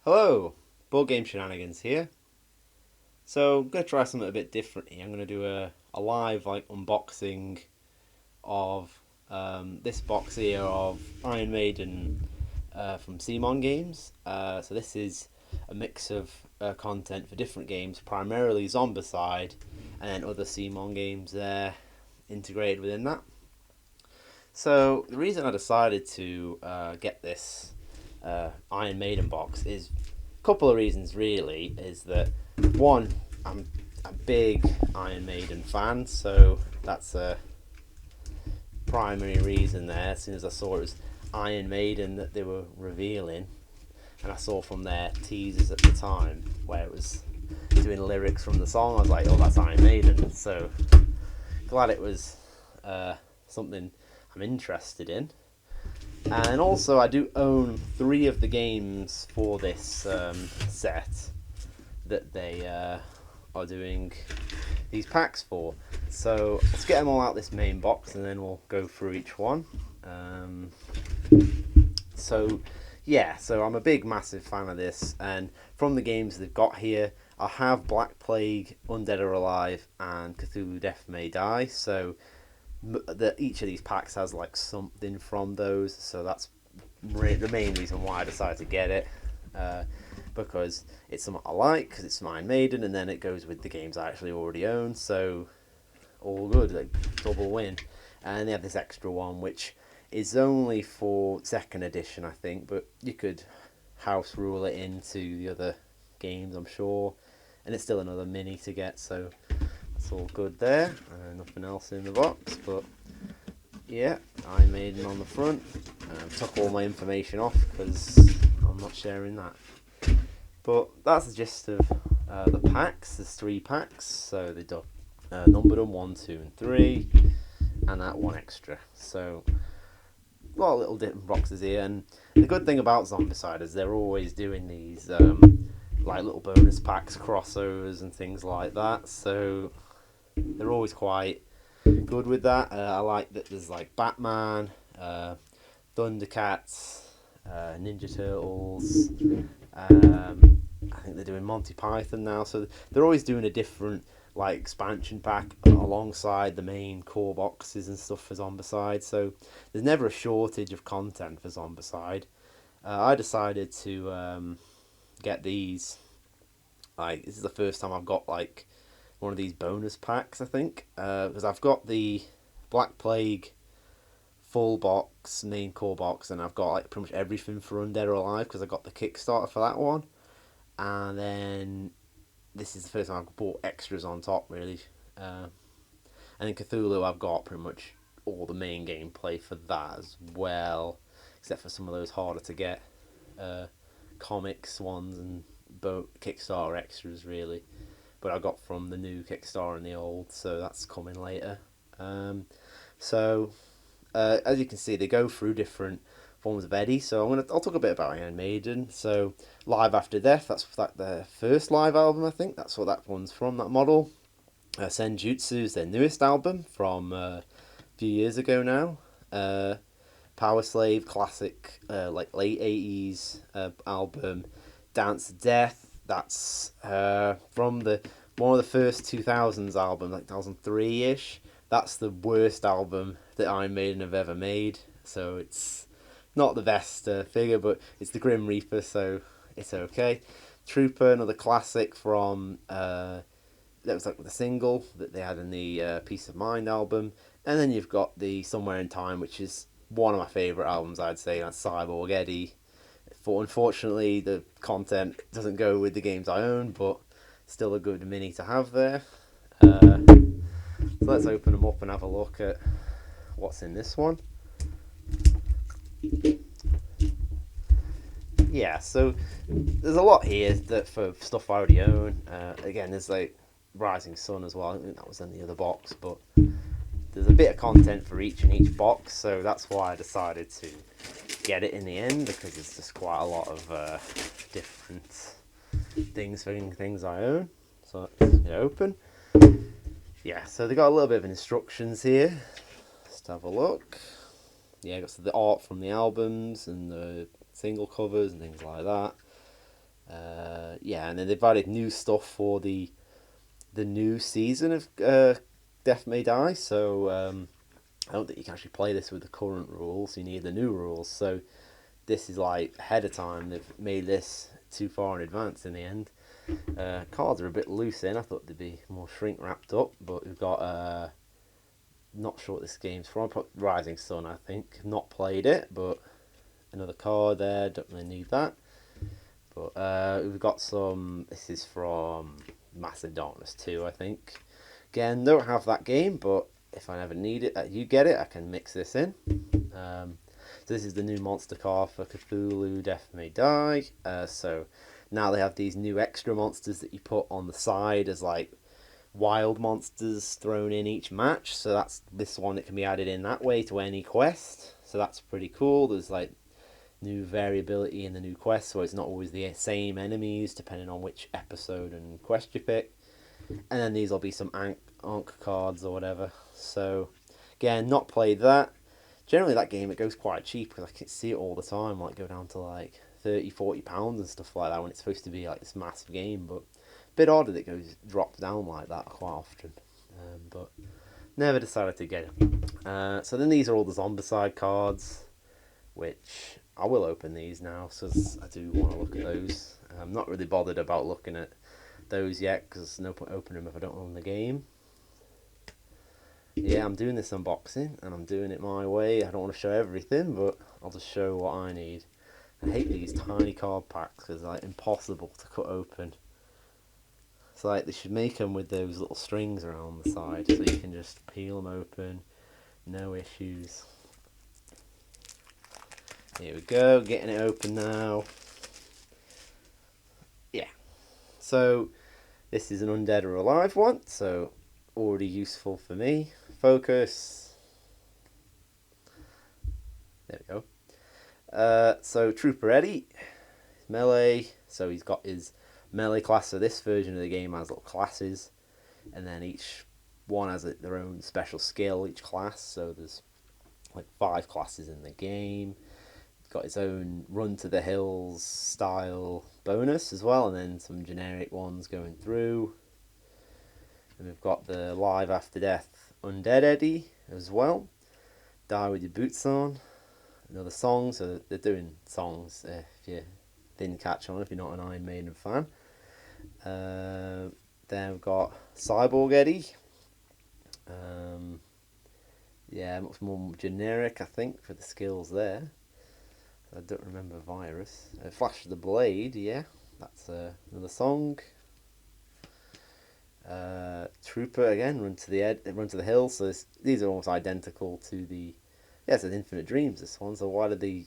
Hello, Board Game Shenanigans here. So I'm gonna try something a bit different here. I'm gonna do a live unboxing of this box here of Iron Maiden from CMON games. So this is a mix of content for different games, primarily Zombicide, and then other CMON games there integrated within that. So the reason I decided to get this Iron Maiden box is a couple of reasons. Really, is that one, I'm a big Iron Maiden fan, so that's a primary reason there. As soon as I saw it was Iron Maiden that they were revealing, and I saw from their teasers at the time where it was doing lyrics from the song, I was like, oh, that's Iron Maiden. So glad it was something I'm interested in. And also, I do own three of the games for this set that they are doing these packs for. So let's get them all out this main box, and then we'll go through each one. So yeah, so I'm a big, massive fan of this, and from the games they've got here, I have Black Plague, Undead or Alive, and Cthulhu Death May Die. So each of these packs has like something from those, so that's the main reason why I decided to get it, because it's something I like, because it's Iron Maiden, and then it goes with the games I actually already own, so all good, like double win. And they have this extra one which is only for second edition, I think, but you could house rule it into the other games, I'm sure, and it's still another mini to get, so it's all good there. Nothing else in the box, but yeah, Iron Maiden on the front. Took all my information off because I'm not sharing that. But that's the gist of the packs. There's three packs, so they do numbered them 1, 2, and 3, and that one extra. So a lot of little different boxes here, and the good thing about Zombicide is they're always doing these like little bonus packs, crossovers, and things like that. So they're always quite good with that. I like that there's like Batman, Thundercats, Ninja Turtles. I think they're doing Monty Python now, so they're always doing a different like expansion pack alongside the main core boxes and stuff for Zombicide. So there's never a shortage of content for Zombicide. I decided to get these. Like, this is the first time I've got like one of these bonus packs, I think, because I've got the Black Plague full box, main core box, and I've got like pretty much everything for Undead or Alive because I got the Kickstarter for that one, and then this is the first time I've bought extras on top, really. And in Cthulhu, I've got pretty much all the main gameplay for that as well, except for some of those harder to get comics ones and Kickstarter extras, really. But I got from the new Kickstarter and the old, so that's coming later. So as you can see, they go through different forms of Eddie. So I'll talk a bit about Iron Maiden. So Live After Death, that's like their first live album, I think. That's what that one's from, that model. Senjutsu is their newest album from a few years ago now. Power Slave, classic, like late 80s album. Dance to Death, that's from the one of the first 2000s albums, like 2003-ish. That's the worst album that Iron Maiden have ever made, so it's not the best figure, but it's the Grim Reaper, so it's okay. Trooper, another classic from that was like the single that they had in the Peace of Mind album, and then you've got the Somewhere in Time, which is one of my favourite albums, I'd say. That's Cyborg Eddie. Unfortunately, the content doesn't go with the games I own, but still a good mini to have there. So let's open them up and have a look at what's in this one. Yeah, so there's a lot here that for stuff I already own. Again, there's like Rising Sun as well. I think that was in the other box, but there's a bit of content for each in each box, so that's why I decided to get it in the end, because there's just quite a lot of different things I own. So let's get open. Yeah, so they got a little bit of instructions here. Let's have a look. Yeah, got the art from the albums and the single covers and things like that. yeah, and then they've added new stuff for the new season of Death May Die. So I don't think you can actually play this with the current rules. You need the new rules. So this is like ahead of time. They've made this too far in advance in the end. Cards are a bit loose in. I thought they'd be more shrink wrapped up, but we've got not sure what this game's from. Rising Sun, I think. Not played it, but another card there. Don't really need that. But we've got some. This is from Massive Darkness 2, I think. Again, don't have that game, but if I ever need it, you get it, I can mix this in. So this is the new monster card for Cthulhu Death May Die. So now they have these new extra monsters that you put on the side as like wild monsters thrown in each match. So that's this one that can be added in that way to any quest. So that's pretty cool. There's like new variability in the new quest, so it's not always the same enemies depending on which episode and quest you pick. And then these will be some Ankh cards or whatever. So again, not played that. Generally that game, it goes quite cheap because I can see it all the time, like go down to like £30-40 and stuff like that when it's supposed to be like this massive game. But a bit odd that it drops down like that quite often. But never decided to get it. So then these are all the Zombicide cards, which I will open these now, so I do want to look at those. I'm not really bothered about looking at those yet, because there's no point opening them if I don't own the game. Yeah, I'm doing this unboxing, and I'm doing it my way. I don't want to show everything, but I'll just show what I need. I hate these tiny card packs, because they're like impossible to cut open. It's like they should make them with those little strings around the side, so you can just peel them open, no issues. Here we go, getting it open now. Yeah, so this is an Undead or Alive one, so already useful for me. Focus. There we go. So Trooper Eddie, melee. So he's got his melee class. So this version of the game has little classes, and then each one has their own special skill, each class. So there's like 5 classes in the game. Got his own Run to the Hills style bonus as well, and then some generic ones going through. And we've got the Live After Death Undead Eddie as well. Die with Your Boots On. Another song, so they're doing songs if you didn't catch on, if you're not an Iron Maiden fan. Then we've got Cyborg Eddie. Yeah, much more generic, I think, for the skills there. I don't remember Virus. Flash of the Blade, yeah, that's another song. Trooper again, Run to the Hill. So these are almost identical to the. Yeah, it's an Infinite Dreams, this one. So why did they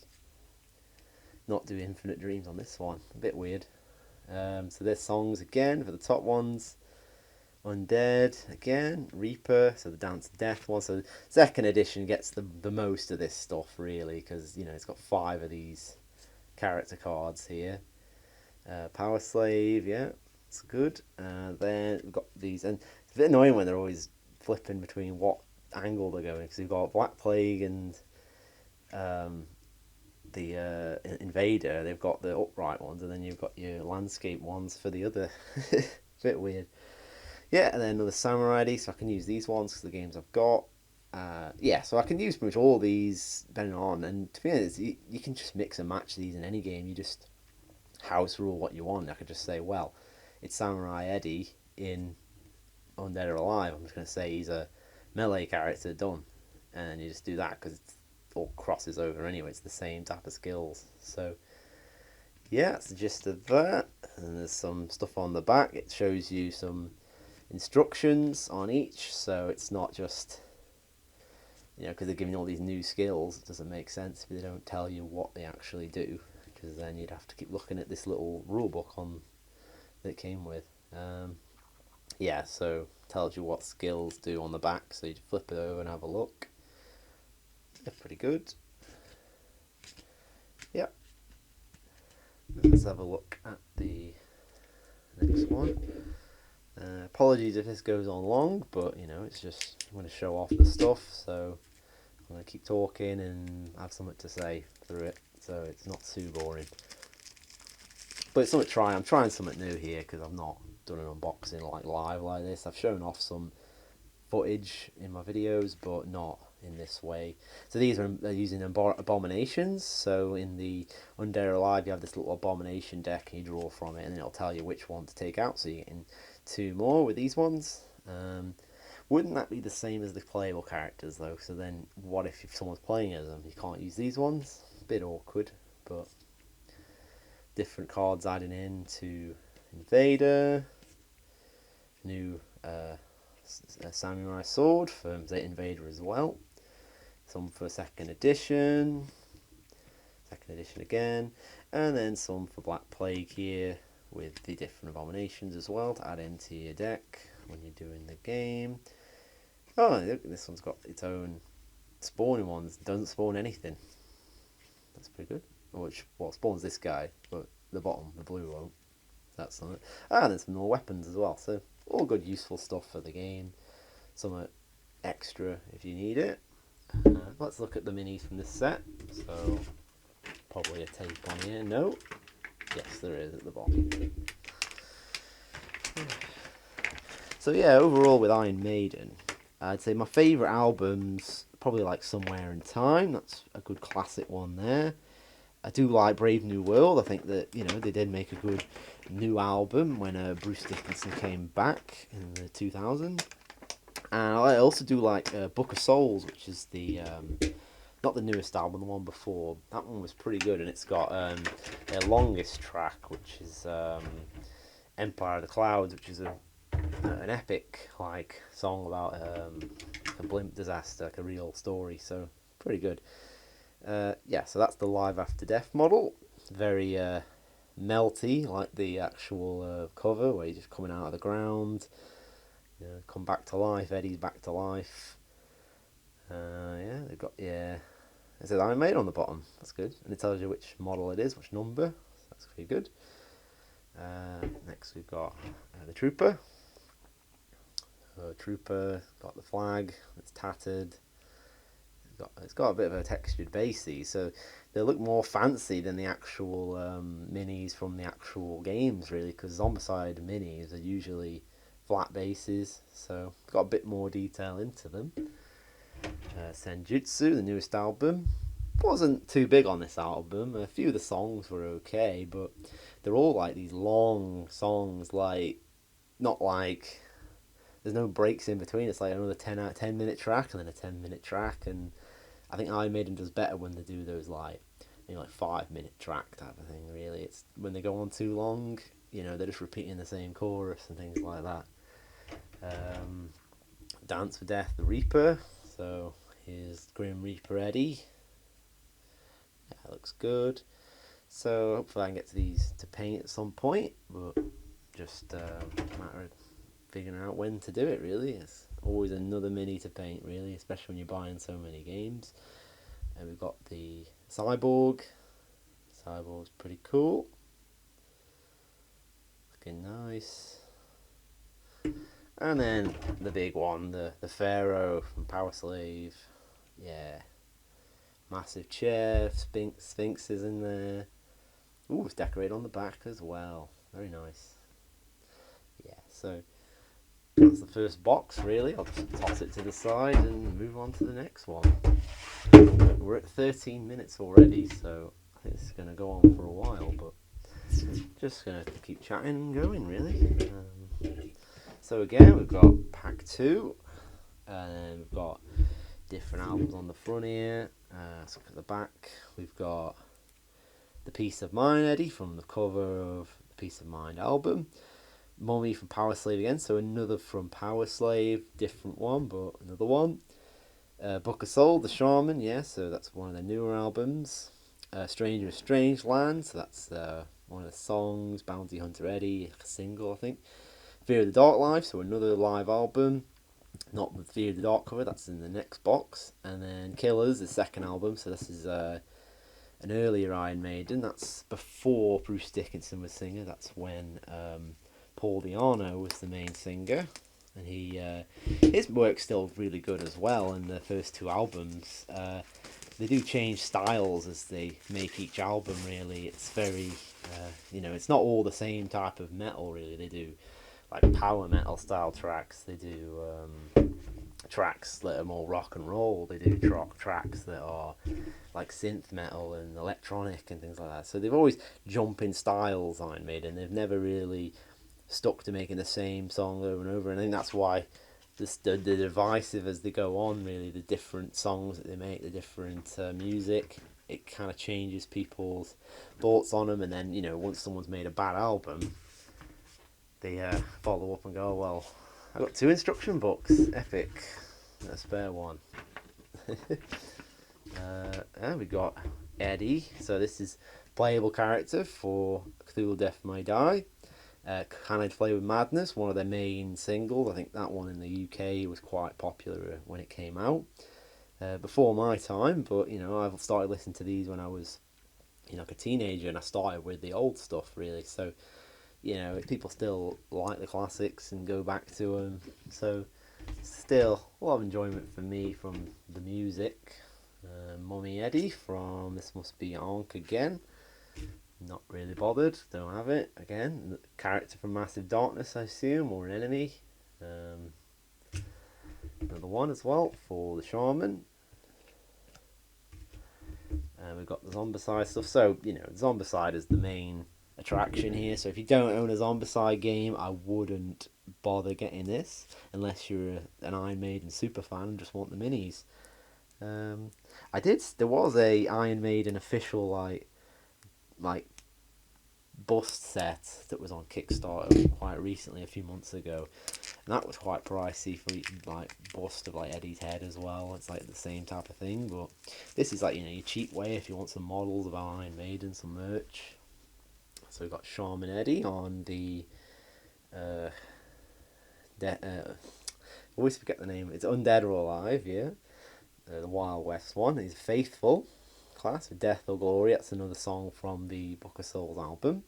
not do Infinite Dreams on this one? A bit weird. So there's songs again for the top ones. Undead again, Reaper, so the Dance of Death one. So second edition gets the most of this stuff really, because it's got 5 of these character cards here. Power Slave, yeah, it's good. Then we've got these, and it's a bit annoying when they're always flipping between what angle they're going, because you've got Black Plague and the Invader. They've got the upright ones, and then you've got your landscape ones for the other. Bit weird. Yeah, and then another Samurai ID, so I can use these ones because the games I've got. Yeah, so I can use pretty much all these depending on, and to be honest, you can just mix and match these in any game. You just house rule what you want. I could just say, well, it's Samurai Eddie in Undead or Alive. I'm just going to say he's a melee character, done. And you just do that because it all crosses over anyway. It's the same type of skills. So, yeah, that's the gist of that. And there's some stuff on the back. It shows you some instructions on each, so it's not just because they're giving all these new skills. It doesn't make sense if they don't tell you what they actually do, because then you'd have to keep looking at this little rule book that it came with. Yeah, so tells you what skills do on the back, so you flip it over and have a look. They're pretty good. Yeah, let's have a look at the next one. Apologies if this goes on long, but it's just I'm going to show off the stuff, so I'm going to keep talking and have something to say through it, so it's not too boring. But it's something to try. I'm trying something new here because I've not done an unboxing like live like this. I've shown off some footage in my videos, but not in this way. So these are using abominations. So in the Undead Alive, you have this little abomination deck, and you draw from it, and it'll tell you which one to take out. So you're getting 2 more with these ones. Wouldn't that be the same as the playable characters though? So then, what if someone's playing as them? You can't use these ones. Bit awkward, but different cards adding in to Invader. New Samurai Sword for Invader as well. Some for second edition again, and then some for Black Plague here with the different abominations as well to add into your deck when you're doing the game. Oh, look, this one's got its own spawning ones. Doesn't spawn anything. That's pretty good. Well, spawns this guy, but the bottom, the blue won't. That's something. And then some more weapons as well. So all good, useful stuff for the game. Some extra if you need it. Let's look at the minis from this set. So probably a tape on here. No. Yes, there is at the bottom. So yeah, overall with Iron Maiden, I'd say my favourite albums probably like Somewhere in Time. That's a good classic one there. I do like Brave New World. I think that, you know, they did make a good new album when Bruce Dickinson came back in the 2000s. And I also do like Book of Souls, which is the not the newest album, the one before. That one was pretty good, and it's got their longest track, which is Empire of the Clouds, which is an epic like song about a blimp disaster, like a real story. So pretty good. Yeah, so that's the Live After Death model. Very melty, like the actual cover, where he's just coming out of the ground. You know, come back to life. Eddie's back to life. Yeah, they've got it says Iron Maiden on the bottom. That's good, and it tells you which model it is, which number. So that's pretty good. Next we've got the Trooper. Trooper got the flag. It's tattered. It's got a bit of a textured base, these, so they look more fancy than the actual minis from the actual games, really, because Zombicide minis are usually flat bases, so it's got a bit more detail into them. Senjutsu, the newest album, wasn't too big on this album. A few of the songs were okay, but they're all like these long songs, like not like there's no breaks in between. It's like another 10 minute track and then a 10-minute track, and I think Iron Maiden does better when they do those like 5-minute track type of thing. Really, it's when they go on too long, you know, they're just repeating the same chorus and things like that. Dance for Death, the Reaper. So here's Grim Reaper Eddie. Yeah, looks good. So hopefully I can get to these to paint at some point, but just a matter of figuring out when to do it, really. It's always another mini to paint, really, especially when you're buying so many games. And we've got the Cyborg. Cyborg's pretty cool. Looking nice. And then the big one, the Pharaoh from Power Slave. Yeah. Massive chair, Sphinx is in there. Ooh, it's decorated on the back as well. Very nice. Yeah, so that's the first box, really. I'll just toss it to the side and move on to the next one. We're at 13 minutes already, so I think this is going to go on for a while, but just going to keep chatting and going, really. So again, we've got pack 2, and we've got different albums on the front here. Let's look at the back. We've got the Peace of Mind Eddie from the cover of the Peace of Mind album. Mummy from Power Slave again, so another from Power Slave, different one, but another one. Book of Soul, the Shaman, yeah, so that's one of their newer albums. Stranger of Strange Land, so that's one of the songs. Bounty Hunter Eddie, a single, I think. Fear of the Dark Life, so another live album. Not with Fear of the Dark cover, that's in the next box. And then Killers, the second album, so this is an earlier Iron Maiden. That's before Bruce Dickinson was singer. That's when Paul Di'Anno was the main singer. And his work's still really good as well in the first 2 albums. They do change styles as they make each album, really. It's very You know, it's not all the same type of metal really. They do like power metal style tracks. They do tracks that are more rock and roll. They do tracks that are like synth metal and electronic and things like that. So they've always jump in styles, Iron Maiden. They've never really stuck to making the same song over and over. And I think that's why the divisive as they go on, really, the different songs that they make, the different music, it kind of changes people's thoughts on them. And then, you know, once someone's made a bad album, they follow up and go, oh, well, I got 2 instruction books, epic, a spare one. And we got Eddie. So this is playable character for Cthulhu Death May Die. Can I Play with Madness, one of their main singles. I think that one in the UK was quite popular when it came out. Before my time, but you know, I've started listening to these when I was, you know, like a teenager, and I started with the old stuff really. So, you know, people still like the classics and go back to them. So, still a lot of enjoyment for me from the music. Mummy Eddie from This Must Be Ankh again. Not really bothered, don't have it. Again, character from Massive Darkness, I assume, or an enemy. Another one as well for the Shaman. And we've got the Zombicide stuff. So, you know, Zombicide is the main attraction here. So if you don't own a Zombicide game, I wouldn't bother getting this unless you're an Iron Maiden super fan and just want the minis. There was a Iron Maiden official like bust set that was on Kickstarter quite recently, a few months ago, and that was quite pricey for like bust of like Eddie's head as well. It's like the same type of thing, but this is like, you know, your cheap way if you want some models of Iron Maiden, some merch. So we've got Shaman Eddie on the always forget the name. It's Undead or Alive, yeah. The Wild West one. He's Faithful class with Death or Glory. That's another song from the Book of Souls album.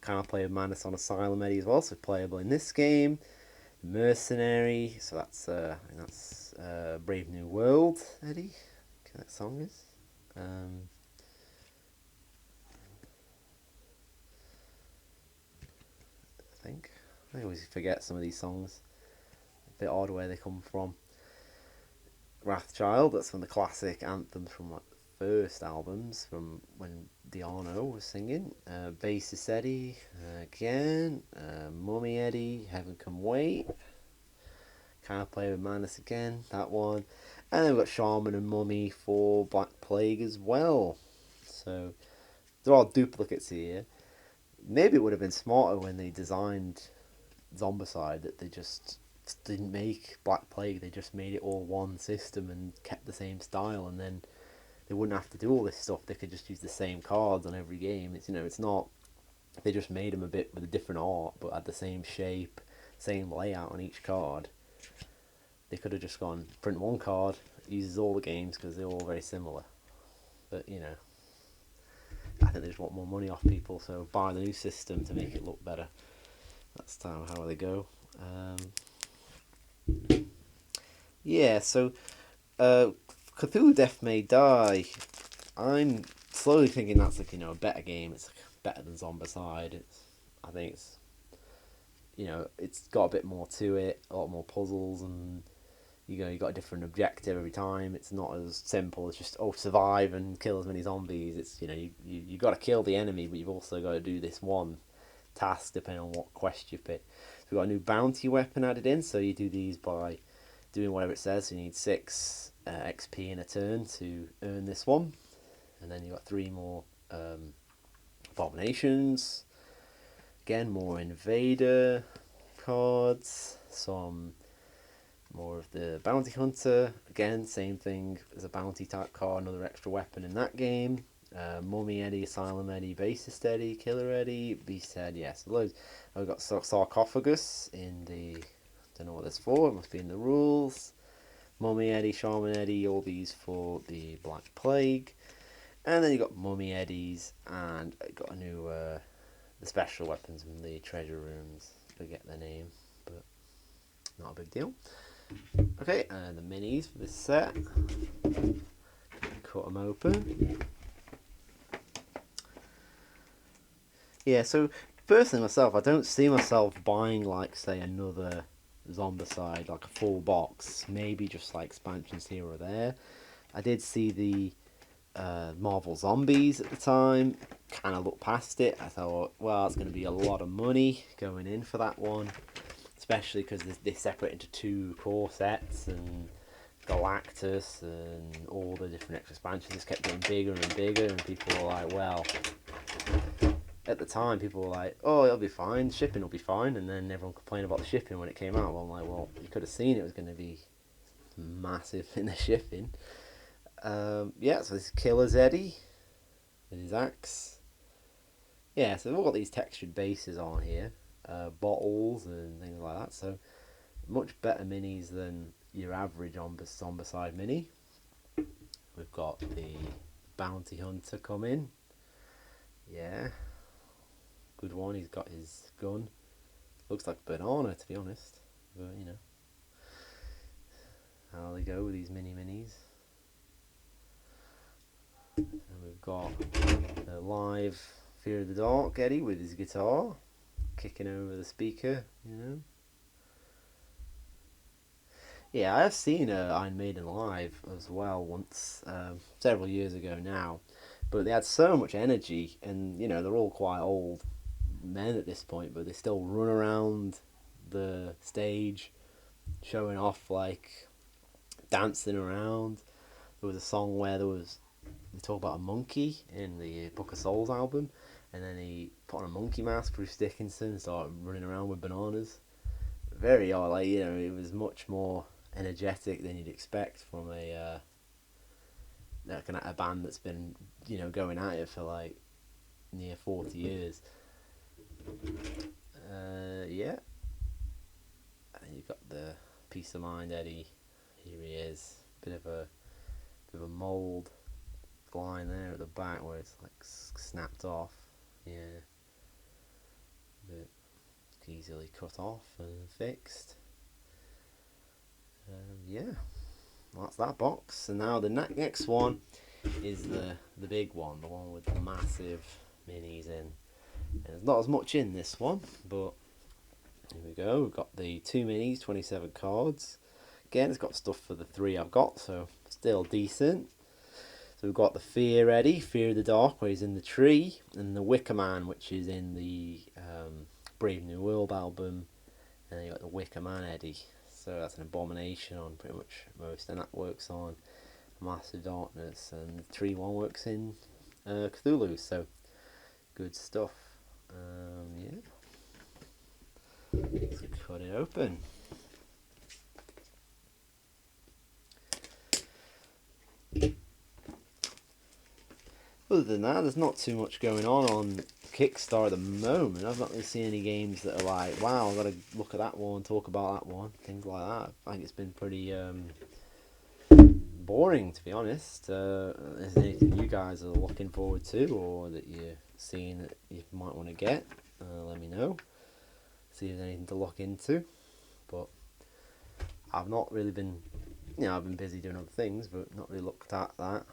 Can I Play with Madness on Asylum Eddie as well, so playable in this game. Mercenary, so that's Brave New World Eddie. Okay, that song is. I always forget some of these songs. A bit odd where they come from. Wrathchild, that's from the classic anthems from like the first albums, from when Diano was singing. Bassist Eddie, again. Mummy Eddie, Heaven Come Wait. Can I Play with Madness again, that one. And then we've got Shaman and Mummy for Black Plague as well. So, they're all duplicates here. Maybe it would have been smarter when they designed Zombicide that they just didn't make Black Plague, they just made it all one system and kept the same style, and then they wouldn't have to do all this stuff. They could just use the same cards on every game. It's, you know, it's not, they just made them a bit with a different art but had the same shape, same layout on each card. They could have just gone print one card, uses all the games because they're all very similar. But, you know, I think they just want more money off people, so buy the new system to make it look better. That's how they go. Yeah, so Cthulhu Death May Die, I'm slowly thinking that's like, you know, a better game. It's like better than Zombicide. I think it's, you know, it's got a bit more to it, a lot more puzzles, and you got a different objective every time. It's not as simple as just survive and kill as many zombies. It's, you know, you got to kill the enemy, but you've also got to do this one task depending on what quest you pick. So we've got a new bounty weapon added in, so you do these by doing whatever it says. So you need 6 XP in a turn to earn this one, and then you've got 3 more abominations. Again, more invader cards, some more of the bounty hunter. Again, same thing as a bounty type card, another extra weapon in that game. Mummy Eddie, Asylum Eddie, Bassist Eddie, Killer Eddie, Beast Head, yes, loads. I've got Sarcophagus in the, don't know what that's for, it must be in the rules. Mummy Eddie, Shaman Eddie, all these for the Black Plague. And then you got Mummy Eddies, and I got a new, the special weapons from the treasure rooms. Forget their name, but not a big deal. Okay, and the minis for this set. Cut them open. Yeah, so personally myself, I don't see myself buying like say another Zombicide, like a full box. Maybe just like expansions here or there. I did see the Marvel Zombies at the time. Kind of looked past it. I thought, well, it's going to be a lot of money going in for that one, especially because they separate into two core sets, and Galactus and all the different extra expansions just kept getting bigger and bigger, and people were like, well, at the time people were like, oh, it'll be fine, shipping will be fine, and then everyone complained about the shipping when it came out. Well, I'm like, well, you could have seen it was going to be massive in the shipping. Yeah, so this Killer's Eddie with his axe. Yeah, so we've got these textured bases on here, bottles and things like that, so much better minis than your average Zombicide mini. We've got the Bounty Hunter come in. Yeah, good one. He's got his gun. Looks like a banana, to be honest, but you know how they go with these minis. And we've got the live Fear of the Dark Eddie with his guitar kicking over the speaker, you know. Yeah, I have seen Iron Maiden live as well once, several years ago now, but they had so much energy, and you know they're all quite old men at this point, but they still run around the stage, showing off, like dancing around. There was a song where they talk about a monkey in the Book of Souls album, and then he put on a monkey mask, Bruce Dickinson, and started running around with bananas. Very odd, like, you know, it was much more energetic than you'd expect from like a band that's been, you know, going at it for like near 40 years. Yeah, and you've got the Peace of Mind Eddie. Here he is. Bit of a mould line there at the back where it's like snapped off. Yeah, but easily cut off and fixed. Yeah, well, that's that box. And now the next one is the big one, the one with the massive minis in. And there's not as much in this one, but here we go. We've got the 2 minis, 27 cards. Again, it's got stuff for the 3 I've got, so still decent. So we've got the Fear Eddie, Fear of the Dark, where he's in the tree, and the Wicker Man, which is in the Brave New World album, and then you've got the Wicker Man Eddie. So that's an abomination on pretty much most, and that works on Massive Darkness, and the tree one works in Cthulhu, so good stuff. Yeah. Let's cut it open. Other than that, there's not too much going on Kickstarter at the moment. I've not really seen any games that are like, wow, I've got to look at that one, talk about that one, things like that. I think it's been pretty boring, to be honest. Is there anything you guys are looking forward to, or that you're seeing that you might want to get? Let me know. See if there's anything to look into. But I've not really been, you know, I've been busy doing other things, but not really looked at that.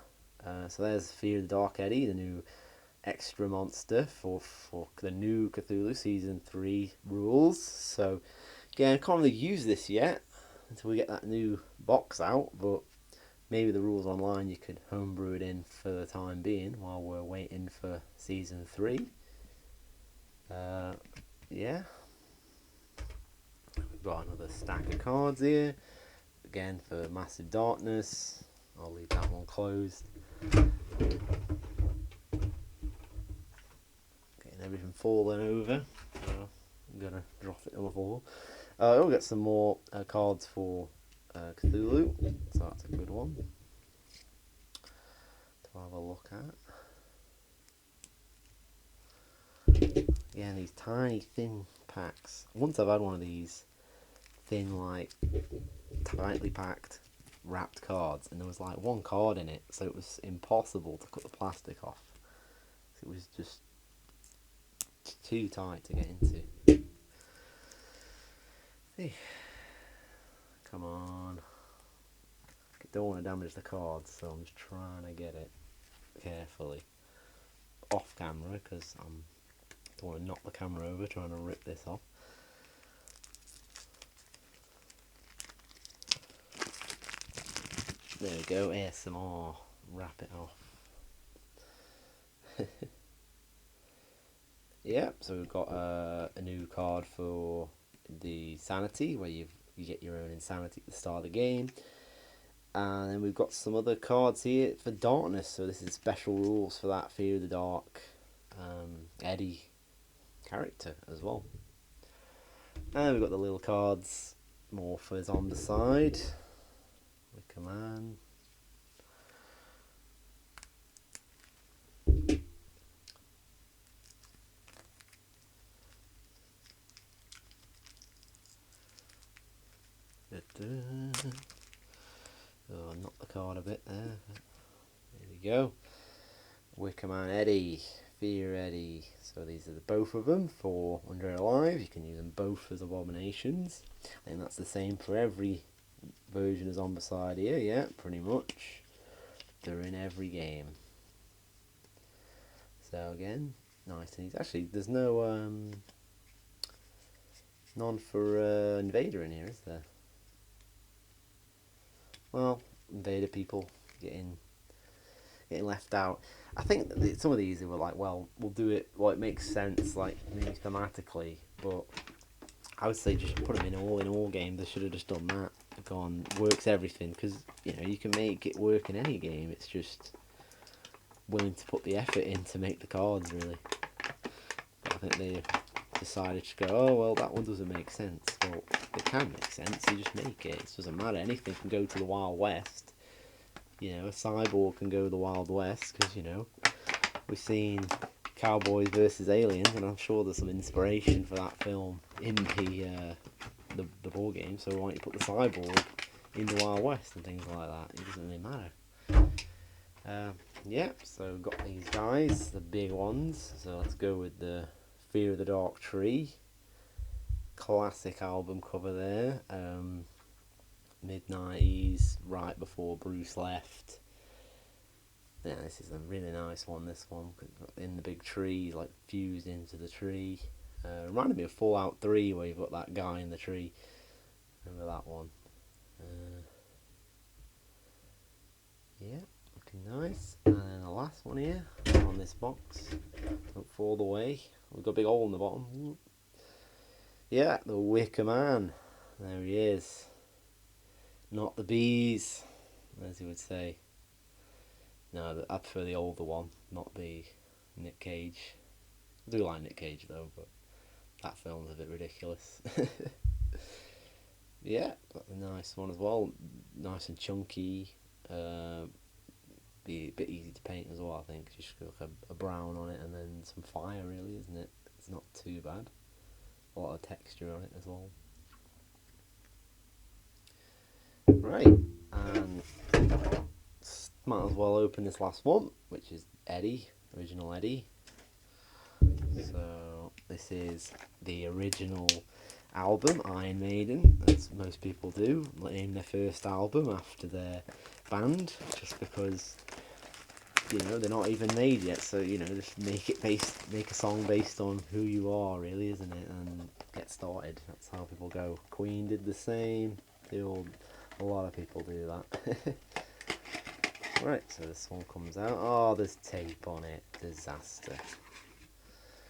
So there's Fear of the Dark Eddie, the new extra monster for the new Cthulhu Season 3 rules. So, again, I can't really use this yet until we get that new box out, but maybe the rules online you could homebrew it in for the time being while we're waiting for Season 3. Yeah. We've got another stack of cards here. Again, for Massive Darkness. I'll leave that one closed. Getting everything falling over. I'm gonna drop it on the floor. We'll get some more cards for Cthulhu, so that's a good one to have a look at. Again, these tiny thin packs. Once I've had one of these thin, like tightly packed wrapped cards, and there was like one card in it, so it was impossible to cut the plastic off. It was just too tight to get into. Hey, come on. I don't want to damage the cards, so I'm just trying to get it carefully off camera because I'm Don't want to knock the camera over trying to rip this off. There we go, ASMR. Wrap it off. Yeah, so we've got a new card for the Sanity, where you get your own insanity at the start of the game. And then we've got some other cards here for Darkness, so this is special rules for that Fear of the Dark Eddie character as well. And we've got the little cards more for Zombicide. Wicker Man. Oh, knocked the card a bit there. There we go. Wicker Man Eddie, Fear Eddie. So these are both of them for Under Alive. You can use them both as abominations. And that's the same for every version of Zombicide here. Yeah, pretty much. They're in every game. So again, nice and easy. Actually, there's no none for Invader in here, is there? Well, Invader people getting left out. I think that some of these were like, well, we'll do it. Well, it makes sense, like maybe thematically, but I would say just put them in all games. They should have just done that. Gone works everything, because you know you can make it work in any game. It's just willing to put the effort in to make the cards, really. But I think they decided to go, oh well, that one doesn't make sense. Well, it can make sense. You just make it. It doesn't matter. Anything can go to the Wild West. You know, a cyborg can go to the Wild West, because you know we've seen Cowboys versus Aliens, and I'm sure there's some inspiration for that film in the board game. So why don't you put the cyborg in the Wild West and things like that? It doesn't really matter. Yeah, so we've got these guys, the big ones. So let's go with the Fear of the Dark Tree. Classic album cover there. Mid-90s, right before Bruce left. Yeah, this is a really nice one, this one. In the big tree, like fused into the tree. Reminded me of Fallout 3, where you've got that guy in the tree. Remember that one? Yeah, looking nice. And then the last one here on this box. Don't fall away. We've got a big hole in the bottom. Yeah, the Wicker Man. There he is. Not the bees, as you would say. No, I prefer the older one, not the Nick Cage. I do like Nick Cage though, but that film's a bit ridiculous. Yeah, got the nice one as well. Nice and chunky. Be a bit easy to paint as well, I think. Just got like a brown on it and then some fire, really, isn't it? It's not too bad. A lot of texture on it as well. Right, and might as well open this last one, which is Eddie, original Eddie. So this is the original album, Iron Maiden, as most people do, name their first album after their band, just because, you know, they're not even made yet, so, you know, just make a song based on who you are, really, isn't it, and get started. That's how people go. Queen did the same. A lot of people do that. Right, so this one comes out. Oh, there's tape on it. Disaster.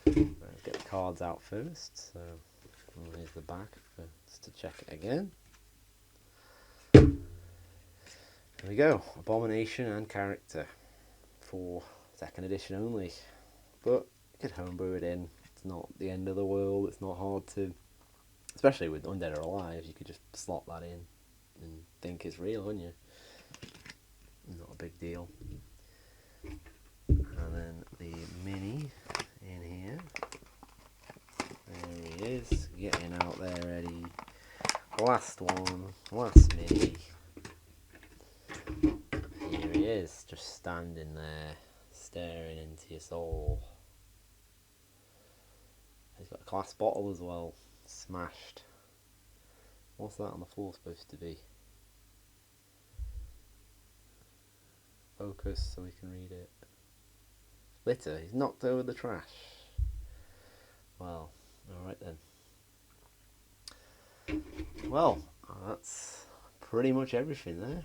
Right, get the cards out first. So here's the back just to check it again. There we go. Abomination and character for 2nd edition only. But you could homebrew it in. It's not the end of the world. It's not hard to, especially with Undead or Alive. You could just slot that in and think it's real, wouldn't you? Not a big deal. And then the mini in here. There he is, getting out there, Eddie. Last one, last mini. Here he is, just standing there, staring into your soul. He's got a glass bottle as well, smashed. What's that on the floor supposed to be? Focus so we can read it. Splitter, he's knocked over the trash. well, that's pretty much everything there.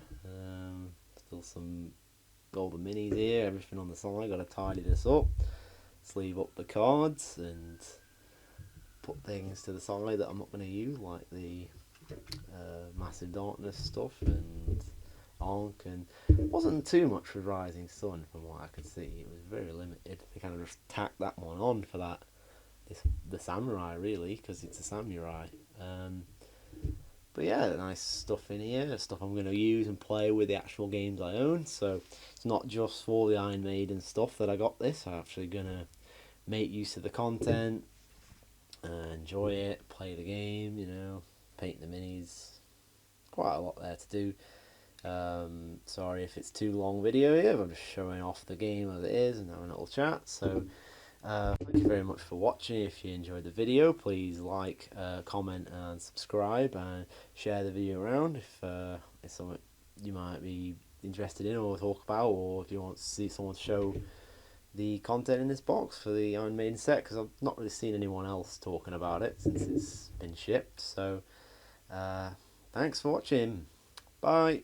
Still some golden minis here, everything on the side. Got to tidy this up, sleeve up the cards, and put things to the side that I'm not going to use, like the Massive Darkness stuff and Ankh, and wasn't too much with Rising Sun from what I could see. It was very limited. They kind of just tacked that one on for that. The samurai, really, because it's a samurai. Um, but yeah, nice stuff in here, stuff I'm going to use and play with the actual games I own. So it's not just for the Iron Maiden stuff that I got this. I'm actually going to make use of the content, enjoy it, play the game, paint the minis. Quite a lot there to do. Sorry if it's too long video here, but I'm just showing off the game as it is and having a little chat. So thank you very much for watching. If you enjoyed the video, please like, comment and subscribe, and share the video around if it's something you might be interested in or talk about, or if you want to see someone show the content in this box for the Iron Maiden set, because I've not really seen anyone else talking about it since it's been shipped. So thanks for watching. Bye.